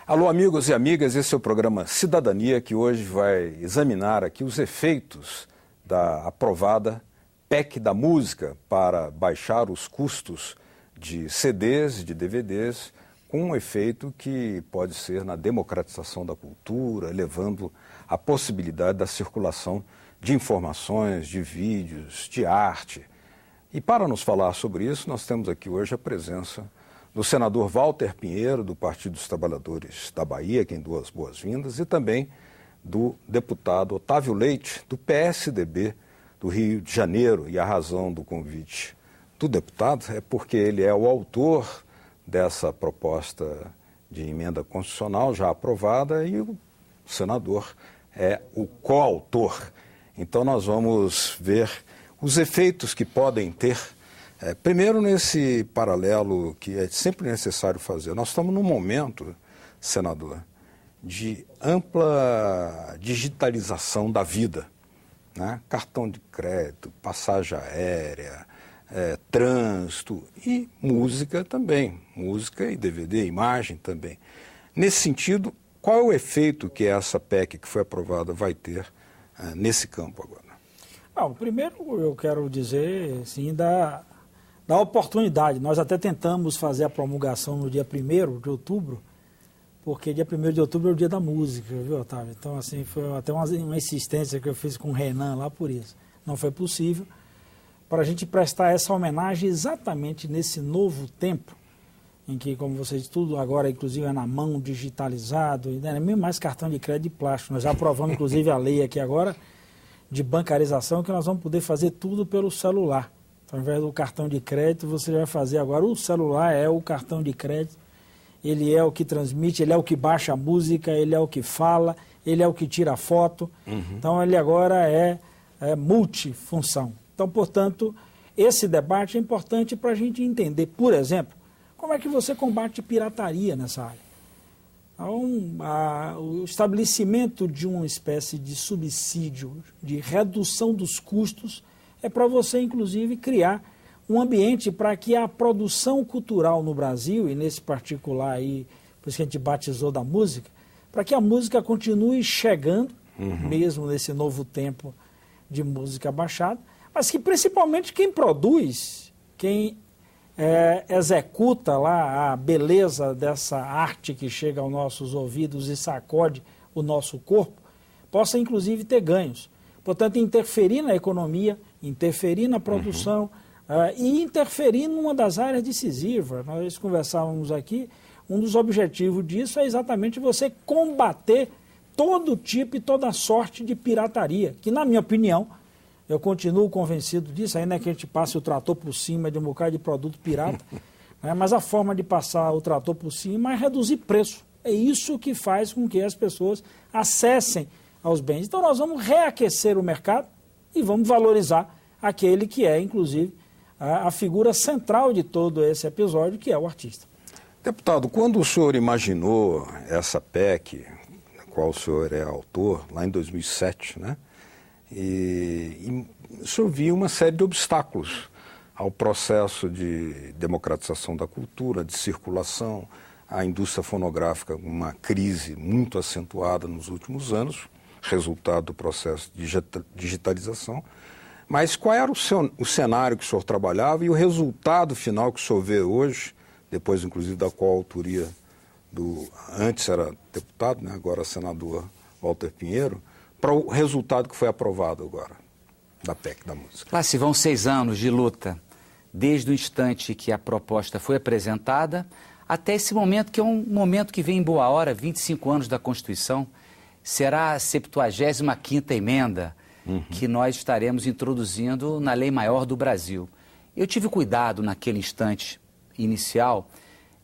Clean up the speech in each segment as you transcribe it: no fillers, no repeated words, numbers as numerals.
Alô, amigos e amigas, esse é o programa Cidadania, que hoje vai examinar aqui os efeitos da aprovada PEC da música para baixar os custos de CDs e de DVDs, com um efeito que pode ser na democratização da cultura, elevando a possibilidade da circulação de informações, de vídeos, de arte. E para nos falar sobre isso, nós temos aqui hoje a presença do senador Walter Pinheiro, do Partido dos Trabalhadores da Bahia, quem dou as boas-vindas, e também do deputado Otávio Leite, do PSDB do Rio de Janeiro. E a razão do convite do deputado é porque ele é o autor dessa proposta de emenda constitucional já aprovada e o senador é o coautor. Então nós vamos ver os efeitos que podem ter. Primeiro, nesse paralelo que é sempre necessário fazer, nós estamos num momento, senador, de ampla digitalização da vida, né? Cartão de crédito, passagem aérea, trânsito e música também, música e DVD, imagem também. Nesse sentido, qual é o efeito que essa PEC que foi aprovada vai ter nesse campo agora? Bom, primeiro eu quero dizer, sim, da oportunidade. Nós até tentamos fazer a promulgação no dia 1º de outubro, porque dia 1º de outubro é o dia da música, viu, Otávio? Então, assim, foi até uma insistência que eu fiz com o Renan lá por isso. Não foi possível, para a gente prestar essa homenagem exatamente nesse novo tempo, em que, como você disse, tudo agora, inclusive, é na mão, digitalizado, e não é nem mais cartão de crédito de plástico. Nós já aprovamos, inclusive, a lei aqui agora de bancarização, que nós vamos poder fazer tudo pelo celular. Então, ao invés do cartão de crédito, você vai fazer agora, o celular é o cartão de crédito, ele é o que transmite, ele é o que baixa a música, ele é o que fala, ele é o que tira a foto. Então, ele agora é multifunção. Então, portanto, esse debate é importante para a gente entender, por exemplo, como é que você combate pirataria nessa área. Então, o estabelecimento de uma espécie de subsídio, de redução dos custos, é para você, inclusive, criar um ambiente para que a produção cultural no Brasil, e nesse particular aí, por isso que a gente batizou da música, para que a música continue chegando, mesmo nesse novo tempo de música baixada, mas que principalmente quem produz, quem executa lá a beleza dessa arte que chega aos nossos ouvidos e sacode o nosso corpo, possa inclusive ter ganhos. Portanto, interferir na economia, interferir na produção e interferir numa das áreas decisivas. Nós conversávamos aqui, um dos objetivos disso é exatamente você combater todo tipo e toda sorte de pirataria, que, na minha opinião, eu continuo convencido disso, ainda que a gente passe o trator por cima de um bocado de produto pirata, né? Mas a forma de passar o trator por cima é reduzir preço. É isso que faz com que as pessoas acessem aos bens. Então nós vamos reaquecer o mercado e vamos valorizar aquele que é, inclusive, a figura central de todo esse episódio, que é o artista. Deputado, quando o senhor imaginou essa PEC, da qual o senhor é autor, lá em 2007, né? E o senhor viu uma série de obstáculos ao processo de democratização da cultura, de circulação, a indústria fonográfica, uma crise muito acentuada nos últimos anos, resultado do processo de digitalização. Mas qual era o cenário que o senhor trabalhava e o resultado final que o senhor vê hoje, depois inclusive da coautoria antes era deputado, né, agora senador Walter Pinheiro, para o resultado que foi aprovado agora, da PEC da música? Lá se vão 6 anos de luta, desde o instante que a proposta foi apresentada, até esse momento, que é um momento que vem em boa hora, 25 anos da Constituição, será a 75ª emenda que nós estaremos introduzindo na Lei Maior do Brasil. Eu tive cuidado, naquele instante inicial,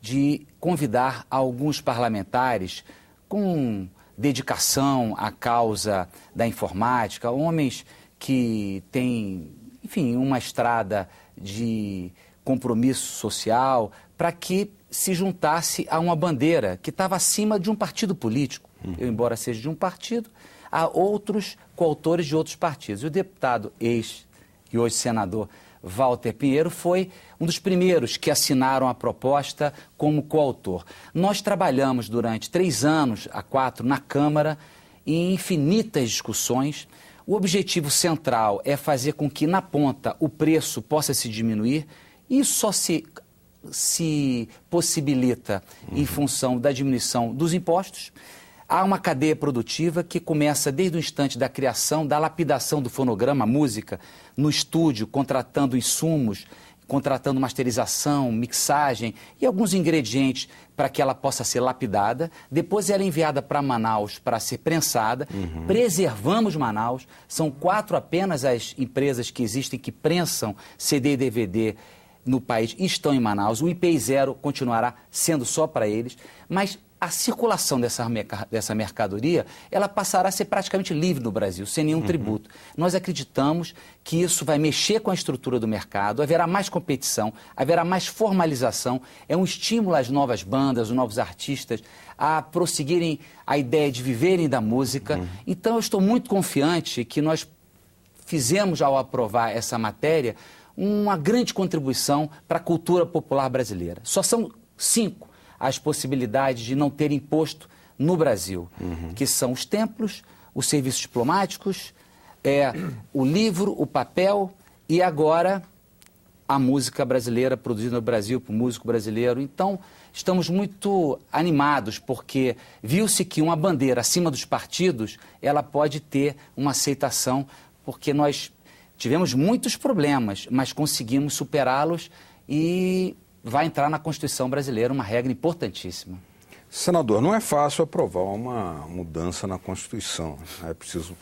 de convidar alguns parlamentares com dedicação à causa da informática, homens que têm, enfim, uma estrada de compromisso social, para que se juntasse a uma bandeira que estava acima de um partido político. Eu, embora seja de um partido, há outros coautores de outros partidos. E o deputado e hoje senador Walter Pinheiro, foi um dos primeiros que assinaram a proposta como coautor. Nós trabalhamos durante 3 anos a 4 na Câmara em infinitas discussões. O objetivo central é fazer com que na ponta o preço possa se diminuir. Isso só se possibilita em função da diminuição dos impostos. Há uma cadeia produtiva que começa desde o instante da criação, da lapidação do fonograma, música, no estúdio, contratando insumos, contratando masterização, mixagem e alguns ingredientes para que ela possa ser lapidada. Depois ela é enviada para Manaus para ser prensada. Preservamos Manaus. São 4 apenas as empresas que existem que prensam CD e DVD no país e estão em Manaus. O IPI 0 continuará sendo só para eles, mas a circulação dessa mercadoria, ela passará a ser praticamente livre no Brasil, sem nenhum tributo. Nós acreditamos que isso vai mexer com a estrutura do mercado, haverá mais competição, haverá mais formalização, é um estímulo às novas bandas, os novos artistas, a prosseguirem a ideia de viverem da música. Então eu estou muito confiante que nós fizemos, ao aprovar essa matéria, uma grande contribuição para a cultura popular brasileira. Só são 5 as possibilidades de não ter imposto no Brasil, que são os templos, os serviços diplomáticos, o livro, o papel e agora a música brasileira produzida no Brasil por músico brasileiro. Então, estamos muito animados porque viu-se que uma bandeira acima dos partidos, ela pode ter uma aceitação, porque nós tivemos muitos problemas, mas conseguimos superá-los e vai entrar na Constituição brasileira uma regra importantíssima. Senador, não é fácil aprovar uma mudança na Constituição. É preciso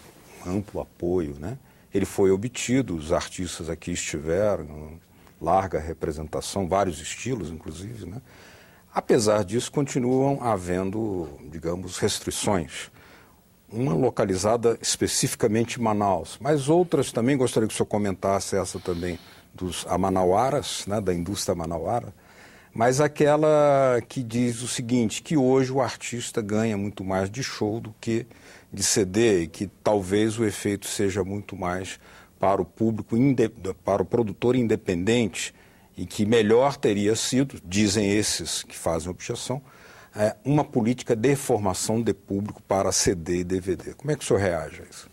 amplo apoio, né? Ele foi obtido, os artistas aqui estiveram, larga representação, vários estilos, inclusive, né? Apesar disso, continuam havendo, digamos, restrições. Uma localizada especificamente em Manaus, mas outras também, gostaria que o senhor comentasse essa também, dos amanauaras, né, da indústria manauara, mas aquela que diz o seguinte, que hoje o artista ganha muito mais de show do que de CD, e que talvez o efeito seja muito mais para o público, para o produtor independente, e que melhor teria sido, dizem esses que fazem objeção, uma política de formação de público para CD e DVD. Como é que o senhor reage a isso?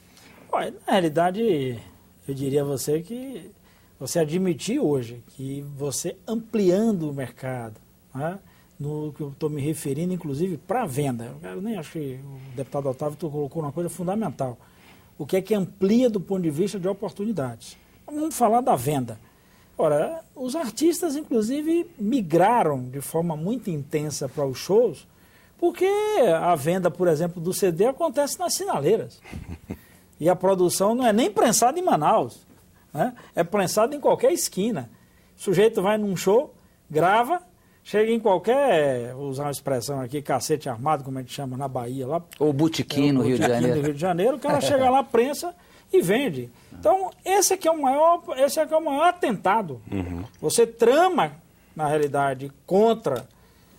Olha, na realidade, eu diria a você que você admitir hoje que você ampliando o mercado, né, no que eu estou me referindo, inclusive, para a venda. Eu nem acho que o deputado Otávio colocou uma coisa fundamental. O que é que amplia do ponto de vista de oportunidades? Vamos falar da venda. Ora, os artistas, inclusive, migraram de forma muito intensa para os shows, porque a venda, por exemplo, do CD acontece nas sinaleiras. E a produção não é nem prensada em Manaus. Né? É prensado em qualquer esquina. O sujeito vai num show, grava, chega em qualquer, vou usar uma expressão aqui, cacete armado, como a gente chama na Bahia. Lá, ou botequim no Rio de Janeiro. No Rio de Janeiro, o cara chega lá, prensa e vende. Então, esse é o maior atentado. Você trama, na realidade, contra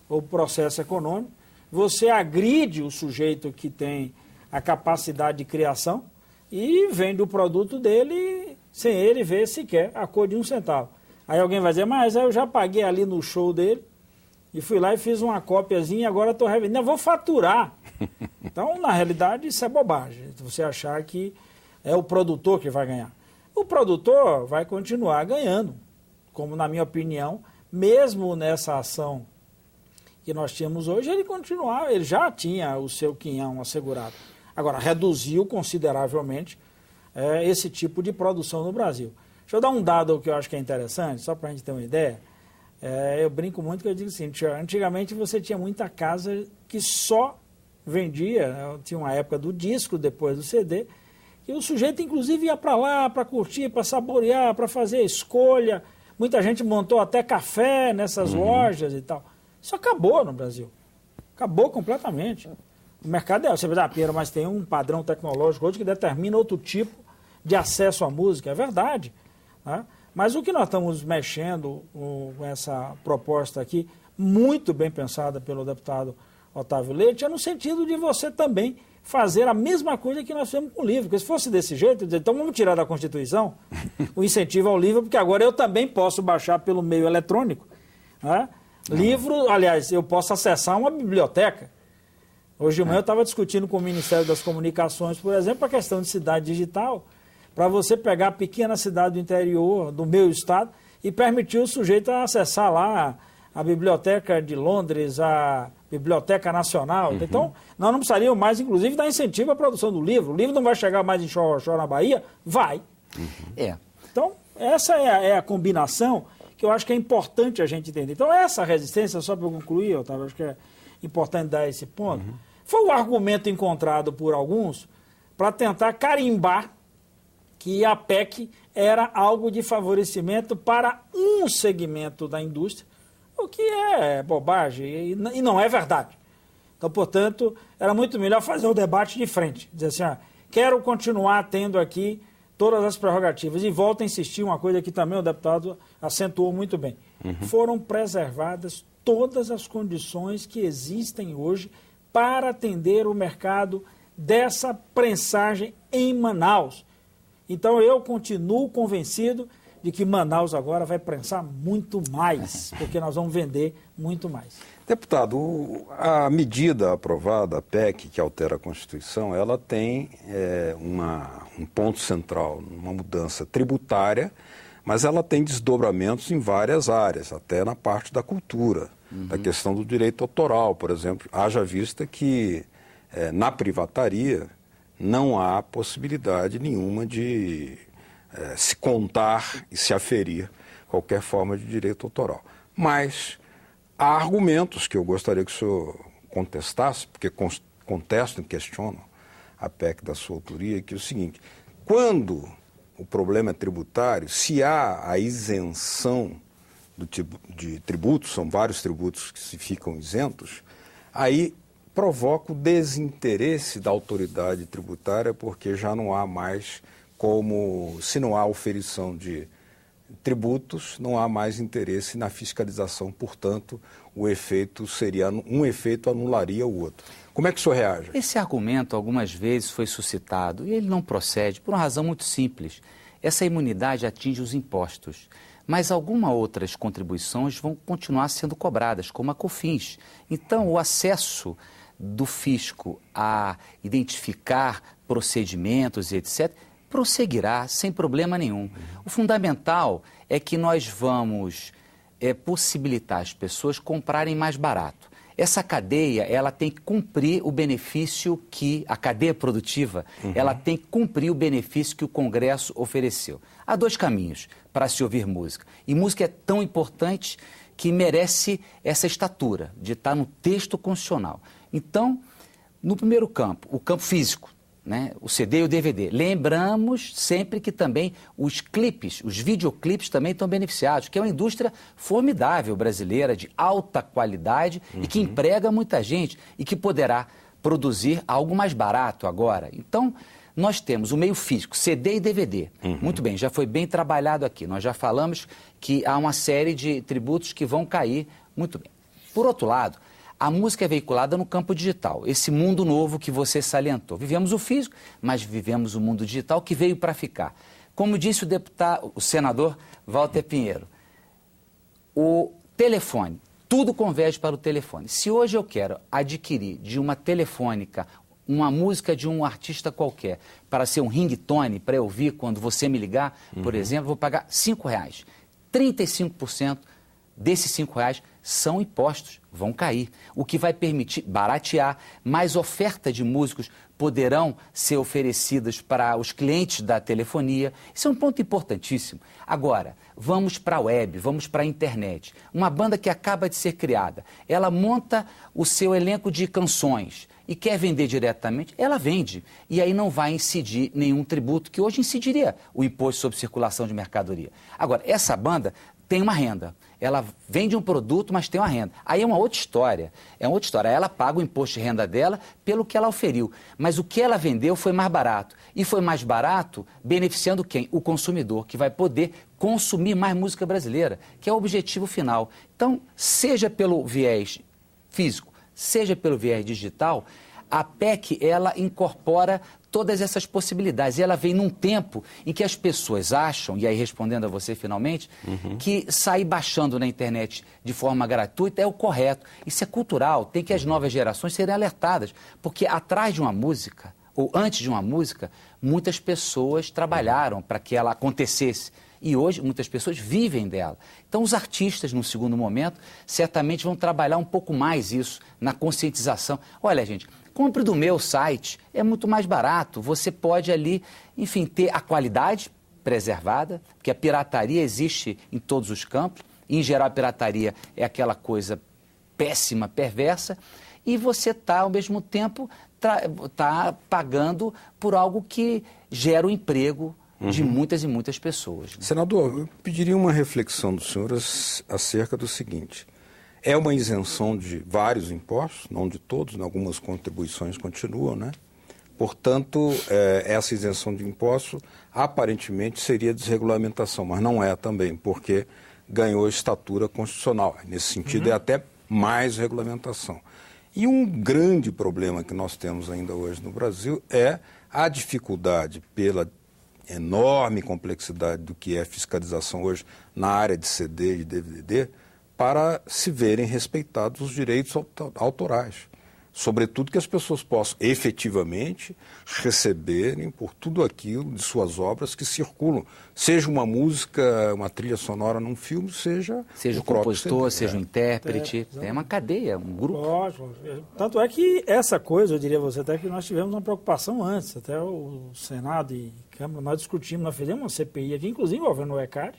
o processo econômico, você agride o sujeito que tem a capacidade de criação e vende o produto dele sem ele ver sequer a cor de 1 centavo. Aí alguém vai dizer, mas eu já paguei ali no show dele e fui lá e fiz uma cópiazinha e agora estou revendendo. Eu vou faturar. Então, na realidade, isso é bobagem. Você achar que é o produtor que vai ganhar. O produtor vai continuar ganhando, como na minha opinião, mesmo nessa ação que nós tínhamos hoje, ele já tinha o seu quinhão assegurado. Agora, reduziu consideravelmente esse tipo de produção no Brasil. Deixa eu dar um dado que eu acho que é interessante, só para a gente ter uma ideia. Eu brinco muito que eu digo assim, antigamente você tinha muita casa que só vendia, tinha uma época do disco, depois do CD, e o sujeito inclusive ia para lá para curtir, para saborear, para fazer a escolha. Muita gente montou até café nessas lojas e tal. Isso acabou no Brasil. Acabou completamente. O mercado você vai dizer, Pinheiro, mas tem um padrão tecnológico hoje que determina outro tipo de acesso à música. É verdade. Né? Mas o que nós estamos mexendo com essa proposta aqui, muito bem pensada pelo deputado Otávio Leite, é no sentido de você também fazer a mesma coisa que nós fizemos com o livro. Porque se fosse desse jeito, então vamos tirar da Constituição o incentivo ao livro, porque agora eu também posso baixar pelo meio eletrônico. Né? Livro, aliás, eu posso acessar uma biblioteca. Hoje de manhã eu estava discutindo com o Ministério das Comunicações, por exemplo, a questão de cidade digital, para você pegar a pequena cidade do interior, do meu estado, e permitir o sujeito a acessar lá a Biblioteca de Londres, a Biblioteca Nacional. Então, nós não precisaríamos mais, inclusive, dar incentivo à produção do livro. O livro não vai chegar mais em Xorroxó, na Bahia? Vai. Então, essa é a combinação que eu acho que é importante a gente entender. Então, essa resistência, só para eu concluir, Otávio, acho que é importante dar esse ponto, foi o argumento encontrado por alguns para tentar carimbar que a PEC era algo de favorecimento para um segmento da indústria, o que é bobagem e não é verdade. Então, portanto, era muito melhor fazer o debate de frente. Dizer assim, quero continuar tendo aqui todas as prerrogativas. E volto a insistir, uma coisa que também o deputado acentuou muito bem. Foram preservadas todas as condições que existem hoje para atender o mercado dessa prensagem em Manaus. Então, eu continuo convencido de que Manaus agora vai prensar muito mais, porque nós vamos vender muito mais. Deputado, a medida aprovada, a PEC, que altera a Constituição, ela tem um ponto central, uma mudança tributária, mas ela tem desdobramentos em várias áreas, até na parte da cultura, da questão do direito autoral, por exemplo. Haja vista que na privataria não há possibilidade nenhuma de se contar e se aferir qualquer forma de direito autoral. Mas há argumentos que eu gostaria que o senhor contestasse, porque contestam e questionam a PEC da sua autoria, que é o seguinte: quando o problema é tributário, se há a isenção de tributos, são vários tributos que se ficam isentos, aí provoca o desinteresse da autoridade tributária, porque já não há mais como, se não há oferição de tributos, não há mais interesse na fiscalização, portanto, o efeito seria, um efeito anularia o outro. Como é que o senhor reage? Esse argumento algumas vezes foi suscitado e ele não procede por uma razão muito simples. Essa imunidade atinge os impostos, mas algumas outras contribuições vão continuar sendo cobradas, como a COFINS. Então, o acesso do fisco a identificar procedimentos e etc., prosseguirá sem problema nenhum. O fundamental é que nós vamos possibilitar as pessoas comprarem mais barato. Essa cadeia, ela tem que cumprir o benefício que, a cadeia produtiva, ela tem que cumprir o benefício que o Congresso ofereceu. Há dois caminhos para se ouvir música. E música é tão importante que merece essa estatura de estar no texto constitucional. Então, no primeiro campo, o campo físico, né, o CD e o DVD. Lembramos sempre que também os clipes, os videoclipes também estão beneficiados, que é uma indústria formidável brasileira, de alta qualidade e que emprega muita gente e que poderá produzir algo mais barato agora. Então, nós temos o meio físico, CD e DVD. Muito bem, já foi bem trabalhado aqui. Nós já falamos que há uma série de tributos que vão cair. Muito bem. Por outro lado, a música é veiculada no campo digital, esse mundo novo que você salientou. Vivemos o físico, mas vivemos o mundo digital que veio para ficar. Como disse o senador Walter Pinheiro, o telefone, tudo converge para o telefone. Se hoje eu quero adquirir de uma telefônica uma música de um artista qualquer para ser um ringtone, para eu ouvir quando você me ligar, por exemplo, vou pagar R$5. 35% desses R$5 são impostos, vão cair, o que vai permitir baratear, mais oferta de músicos poderão ser oferecidas para os clientes da telefonia. Isso é um ponto importantíssimo. Agora, vamos para a web, vamos para a internet. Uma banda que acaba de ser criada, ela monta o seu elenco de canções e quer vender diretamente, ela vende. E aí não vai incidir nenhum tributo, que hoje incidiria o imposto sobre circulação de mercadoria. Agora, essa banda tem uma renda. Ela vende um produto, mas tem uma renda. Aí é uma outra história. É uma outra história. Ela paga o imposto de renda dela pelo que ela oferiu. Mas o que ela vendeu foi mais barato. E foi mais barato beneficiando quem? O consumidor, que vai poder consumir mais música brasileira, que é o objetivo final. Então, seja pelo viés físico, seja pelo viés digital, a PEC, ela incorpora todas essas possibilidades. E ela vem num tempo em que as pessoas acham, e aí respondendo a você finalmente, que sair baixando na internet de forma gratuita é o correto. Isso é cultural, tem que as novas gerações serem alertadas. Porque atrás de uma música, ou antes de uma música, muitas pessoas trabalharam para que ela acontecesse. E hoje muitas pessoas vivem dela. Então os artistas, num segundo momento, certamente vão trabalhar um pouco mais isso, na conscientização. Olha, gente, compre do meu site, é muito mais barato. Você pode ali, enfim, ter a qualidade preservada, porque a pirataria existe em todos os campos. Em geral, a pirataria é aquela coisa péssima, perversa. E você está, ao mesmo tempo, tá pagando por algo que gera o emprego de muitas e muitas pessoas. Senador, eu pediria uma reflexão do senhor acerca do seguinte. É uma isenção de vários impostos, não de todos, algumas contribuições continuam, né? Portanto, essa isenção de impostos aparentemente seria desregulamentação, mas não é também, porque ganhou estatura constitucional. Nesse sentido, é até mais regulamentação. E um grande problema que nós temos ainda hoje no Brasil é a dificuldade pela enorme complexidade do que é fiscalização hoje na área de CD e DVD para se verem respeitados os direitos autorais. Sobretudo que as pessoas possam efetivamente receberem por tudo aquilo de suas obras que circulam. Seja uma música, uma trilha sonora num filme, seja o compositor, seja o intérprete. É uma cadeia, um grupo. Lógico. Tanto é que essa coisa, eu diria a você, até que nós tivemos uma preocupação antes. Até o Senado e Câmara, nós discutimos, nós fizemos uma CPI aqui, inclusive envolvendo o ECAD,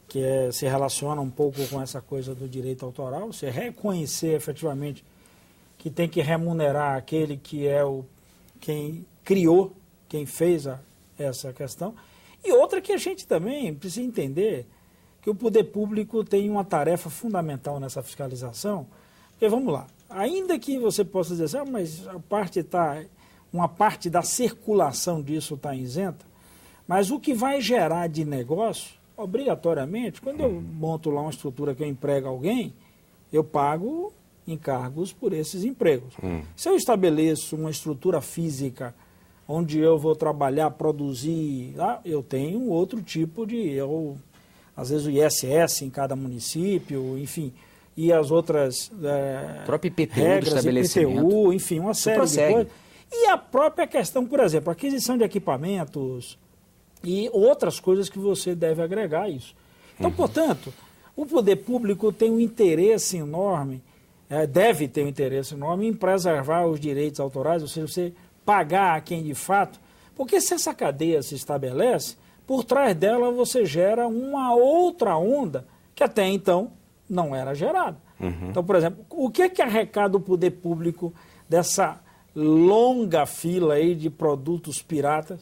que se relaciona um pouco com essa coisa do direito autoral, você reconhecer efetivamente que tem que remunerar aquele que é quem criou, quem fez essa questão. E outra que a gente também precisa entender, que o poder público tem uma tarefa fundamental nessa fiscalização. Porque, vamos lá, ainda que você possa dizer assim, mas uma parte da circulação disso está isenta, mas o que vai gerar de negócio, obrigatoriamente, quando eu monto lá uma estrutura que eu emprego alguém, eu pago encargos por esses empregos. Se eu estabeleço uma estrutura física onde eu vou trabalhar, produzir, eu tenho um outro tipo às vezes o ISS em cada município, enfim, e as outras o próprio IPTU regras, do estabelecimento. IPTU, enfim, uma série de coisas. E a própria questão, por exemplo, aquisição de equipamentos e outras coisas que você deve agregar a isso. Então, portanto, o poder público tem um interesse enorme, deve ter um interesse enorme em preservar os direitos autorais, ou seja, você pagar a quem de fato, porque se essa cadeia se estabelece, por trás dela você gera uma outra onda que até então não era gerada. Então, por exemplo, o que arrecada o poder público dessa longa fila aí de produtos piratas?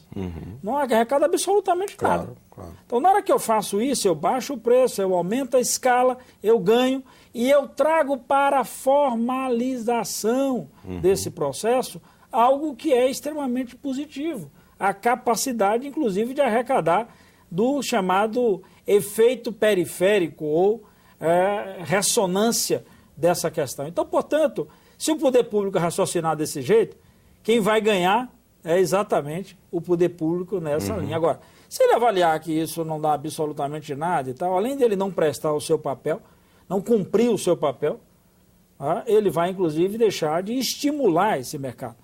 Não arrecada absolutamente nada. Claro. Então, na hora que eu faço isso, eu baixo o preço, eu aumento a escala, eu ganho e eu trago para a formalização desse processo algo que é extremamente positivo. A capacidade, inclusive, de arrecadar do chamado efeito periférico ou ressonância dessa questão. Então, portanto, se o poder público raciocinar desse jeito, quem vai ganhar é exatamente o poder público nessa linha. Agora, se ele avaliar que isso não dá absolutamente nada e tal, além dele não prestar o seu papel, não cumprir o seu papel, ele vai, inclusive, deixar de estimular esse mercado.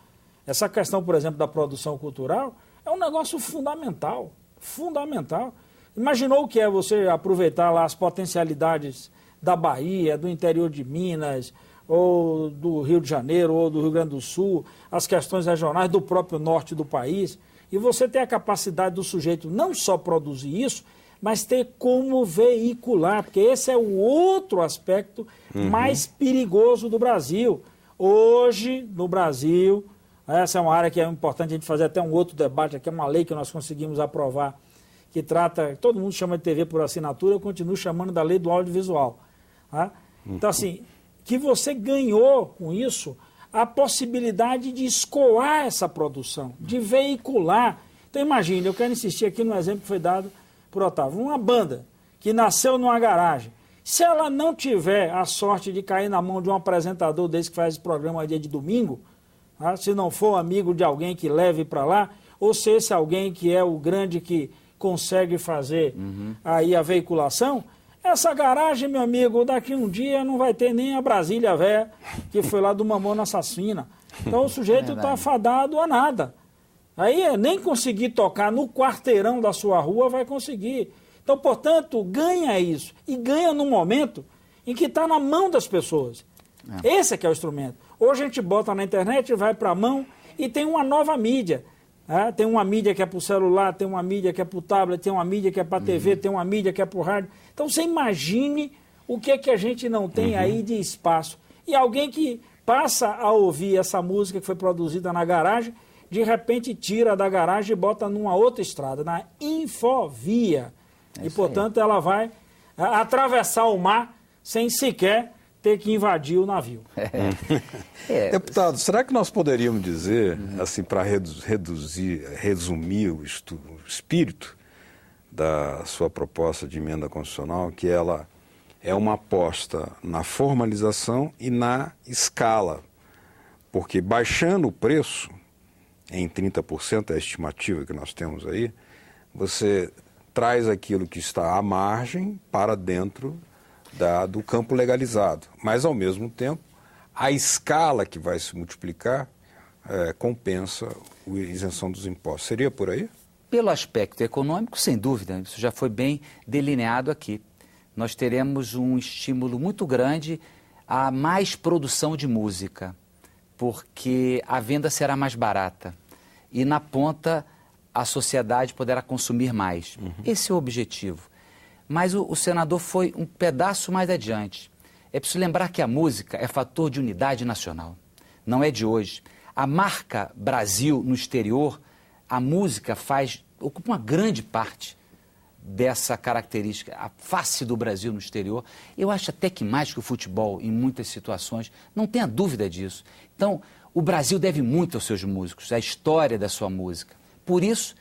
Essa questão, por exemplo, da produção cultural é um negócio fundamental, fundamental. Imaginou o que é você aproveitar lá as potencialidades da Bahia, do interior de Minas, ou do Rio de Janeiro, ou do Rio Grande do Sul, as questões regionais do próprio norte do país, e você ter a capacidade do sujeito não só produzir isso, mas ter como veicular, porque esse é o outro aspecto mais perigoso do Brasil. Hoje, no Brasil, essa é uma área que é importante a gente fazer até um outro debate, aqui é uma lei que nós conseguimos aprovar, que trata, todo mundo chama de TV por assinatura, eu continuo chamando da lei do audiovisual. Então, assim, que você ganhou com isso a possibilidade de escoar essa produção, de veicular. Então, imagine, eu quero insistir aqui no exemplo que foi dado por Otávio, uma banda que nasceu numa garagem, se ela não tiver a sorte de cair na mão de um apresentador desse que faz esse programa dia de domingo, tá? Se não for amigo de alguém que leve para lá, ou se esse alguém que é o grande que consegue fazer aí a veiculação, essa garagem, meu amigo, daqui um dia não vai ter nem a Brasília Véia, que foi lá do Mamonas Assassina. Então o sujeito está fadado a nada. Aí nem conseguir tocar no quarteirão da sua rua vai conseguir. Então, portanto, ganha isso. E ganha num momento em que está na mão das pessoas. Esse é que é o instrumento. Hoje a gente bota na internet, vai para a mão e tem uma nova mídia. Tem uma mídia que é para o celular, tem uma mídia que é para o tablet, tem uma mídia que é para a TV, tem uma mídia que é para o rádio. Então você imagine o que é que a gente não tem aí de espaço. E alguém que passa a ouvir essa música que foi produzida na garagem, de repente tira da garagem e bota numa outra estrada, na Infovia. E, portanto, ela vai atravessar o mar sem sequer ter que invadir o navio. Deputado, será que nós poderíamos dizer, assim, para resumir o espírito da sua proposta de emenda constitucional, que ela é uma aposta na formalização e na escala? Porque baixando o preço em 30%, é a estimativa que nós temos aí, você traz aquilo que está à margem para dentro do campo legalizado. Mas, ao mesmo tempo, a escala que vai se multiplicar compensa a isenção dos impostos. Seria por aí? Pelo aspecto econômico, sem dúvida, isso já foi bem delineado aqui. Nós teremos um estímulo muito grande a mais produção de música, porque a venda será mais barata e, na ponta, a sociedade poderá consumir mais. Esse é o objetivo. Mas o senador foi um pedaço mais adiante. É preciso lembrar que a música é fator de unidade nacional. Não é de hoje. A marca Brasil no exterior, a música ocupa uma grande parte dessa característica, a face do Brasil no exterior. Eu acho até que mais que o futebol, em muitas situações, não tenha dúvida disso. Então, o Brasil deve muito aos seus músicos, à história da sua música. Por isso,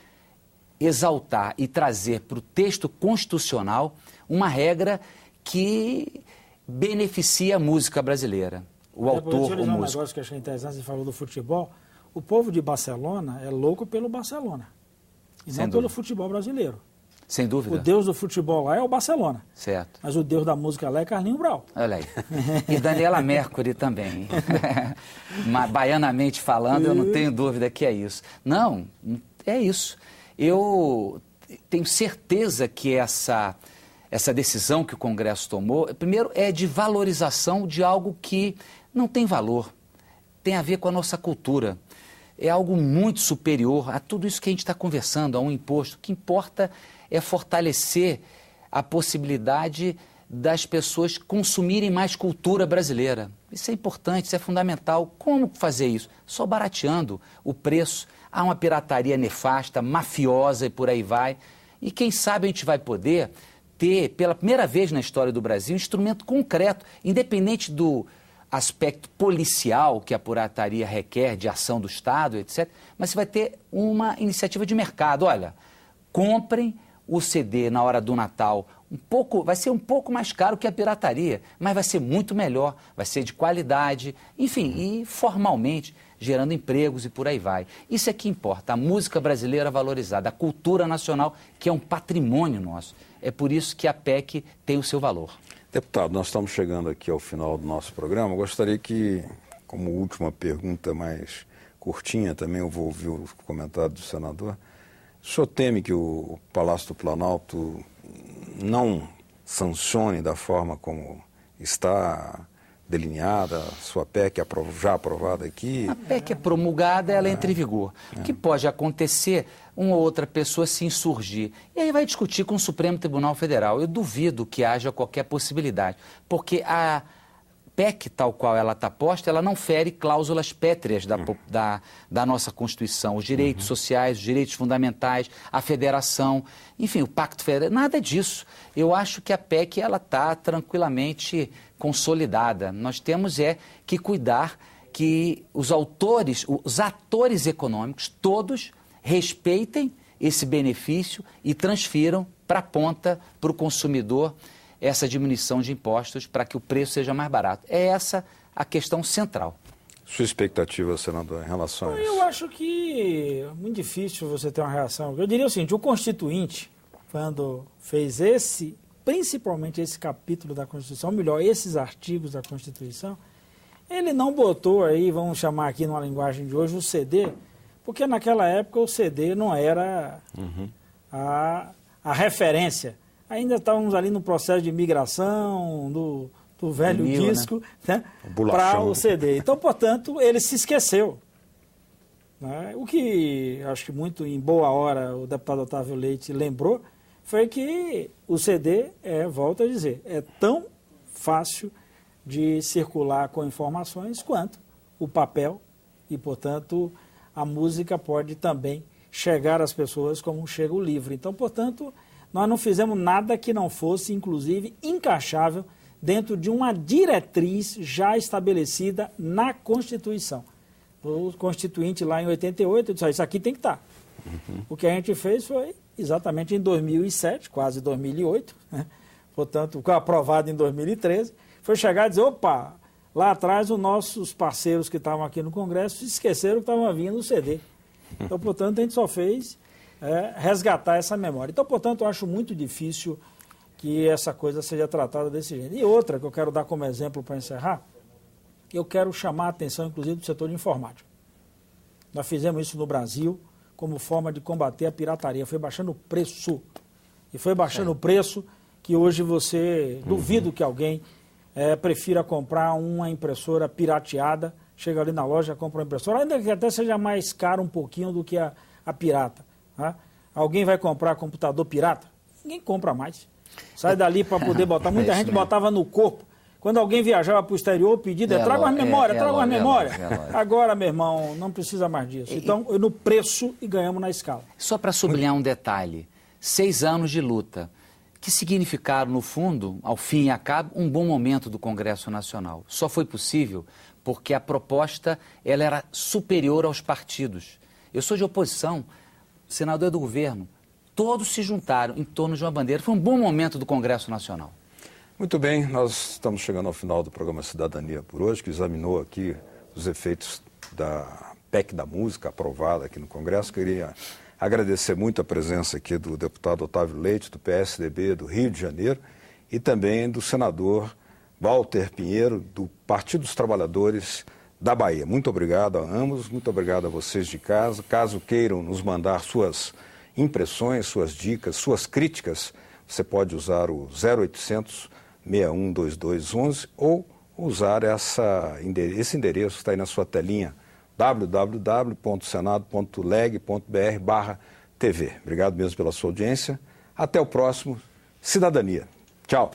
exaltar e trazer para o texto constitucional uma regra que beneficia a música brasileira, o autor, o músico. Um negócio que eu achei interessante, você falou do futebol. O povo de Barcelona é louco pelo Barcelona, e não pelo futebol brasileiro. Sem dúvida. O deus do futebol lá é o Barcelona. Certo. Mas o deus da música lá é Carlinhos Brau. Olha aí. E Daniela Mercury também. Baianamente falando, eu não tenho dúvida que é isso. Não, é isso. Eu tenho certeza que essa decisão que o Congresso tomou, primeiro, é de valorização de algo que não tem valor. Tem a ver com a nossa cultura. É algo muito superior a tudo isso que a gente está conversando, a um imposto. O que importa é fortalecer a possibilidade das pessoas consumirem mais cultura brasileira. Isso é importante, isso é fundamental. Como fazer isso? Só barateando o preço. Há uma pirataria nefasta, mafiosa e por aí vai. E quem sabe a gente vai poder ter, pela primeira vez na história do Brasil, um instrumento concreto, independente do aspecto policial que a pirataria requer, de ação do Estado, etc. Mas você vai ter uma iniciativa de mercado. Olha, comprem o CD na hora do Natal, vai ser um pouco mais caro que a pirataria, mas vai ser muito melhor, vai ser de qualidade, enfim, e formalmente gerando empregos e por aí vai. Isso é que importa, a música brasileira valorizada, a cultura nacional, que é um patrimônio nosso. É por isso que a PEC tem o seu valor. Deputado, nós estamos chegando aqui ao final do nosso programa. Eu gostaria que, como última pergunta mais curtinha, também eu vou ouvir o comentário do senador. O senhor teme que o Palácio do Planalto não sancione da forma como está delineada a sua PEC já aprovada aqui? A PEC é promulgada, ela entra em vigor. O que pode acontecer, uma ou outra pessoa se insurgir. E aí vai discutir com o Supremo Tribunal Federal. Eu duvido que haja qualquer possibilidade, porque a PEC, tal qual ela está posta, ela não fere cláusulas pétreas da nossa Constituição, os direitos sociais, os direitos fundamentais, a federação, enfim, o Pacto Federal, nada disso. Eu acho que a PEC está tranquilamente consolidada. Nós temos que cuidar que os atores econômicos, todos respeitem esse benefício e transfiram para a ponta, para o consumidor, essa diminuição de impostos para que o preço seja mais barato. É essa a questão central. O Sua expectativa, senador, em relação a isso? Eu acho que é muito difícil você ter uma reação. Eu diria o seguinte, o Constituinte, quando fez principalmente esse capítulo da Constituição, melhor, esses artigos da Constituição, ele não botou aí, vamos chamar aqui numa linguagem de hoje, o CD, porque naquela época o CD não era a referência. Ainda estávamos ali no processo de migração do velho disco, né, para o CD. Então, portanto, ele se esqueceu. Né? O que, acho que muito em boa hora, o deputado Otávio Leite lembrou, foi que o CD, volto a dizer, é tão fácil de circular com informações quanto o papel e, portanto, a música pode também chegar às pessoas como chega o livro. Então, portanto, nós não fizemos nada que não fosse, inclusive, encaixável dentro de uma diretriz já estabelecida na Constituição. O Constituinte, lá em 88, disse, isso aqui tem que estar. O que a gente fez foi exatamente em 2007, quase 2008, né? Portanto, aprovado em 2013, foi chegar e dizer, opa, lá atrás os nossos parceiros que estavam aqui no Congresso esqueceram que estavam vindo o CD. Então, portanto, a gente só fez resgatar essa memória. Então, portanto, eu acho muito difícil que essa coisa seja tratada desse jeito. E outra que eu quero dar como exemplo para encerrar, eu quero chamar a atenção, inclusive, do setor de informática. Nós fizemos isso no Brasil como forma de combater a pirataria. Foi baixando o preço. E foi baixando o preço que hoje você... Duvido que alguém prefira comprar uma impressora pirateada, chega ali na loja, compra uma impressora, ainda que até seja mais caro um pouquinho do que a pirata. Né? Alguém vai comprar computador pirata? Ninguém compra mais. Sai dali para poder botar. Muita gente botava no corpo. Quando alguém viajava para o exterior, o pedido traga uma memória, traga uma memória. Agora, meu irmão, não precisa mais disso. Então, no preço e ganhamos na escala. Só para sublinhar um detalhe, 6 anos de luta, que significaram, no fundo, ao fim e a cabo, um bom momento do Congresso Nacional. Só foi possível porque a proposta ela era superior aos partidos. Eu sou de oposição, senador é do governo. Todos se juntaram em torno de uma bandeira. Foi um bom momento do Congresso Nacional. Muito bem, nós estamos chegando ao final do programa Cidadania por hoje, que examinou aqui os efeitos da PEC da música aprovada aqui no Congresso. Queria agradecer muito a presença aqui do deputado Otávio Leite, do PSDB do Rio de Janeiro, e também do senador Walter Pinheiro, do Partido dos Trabalhadores da Bahia. Muito obrigado a ambos, muito obrigado a vocês de casa. Caso queiram nos mandar suas impressões, suas dicas, suas críticas, você pode usar o 0800 612211 ou usar esse endereço que está aí na sua telinha, www.senado.leg.br/TV. Obrigado mesmo pela sua audiência. Até o próximo Cidadania. Tchau.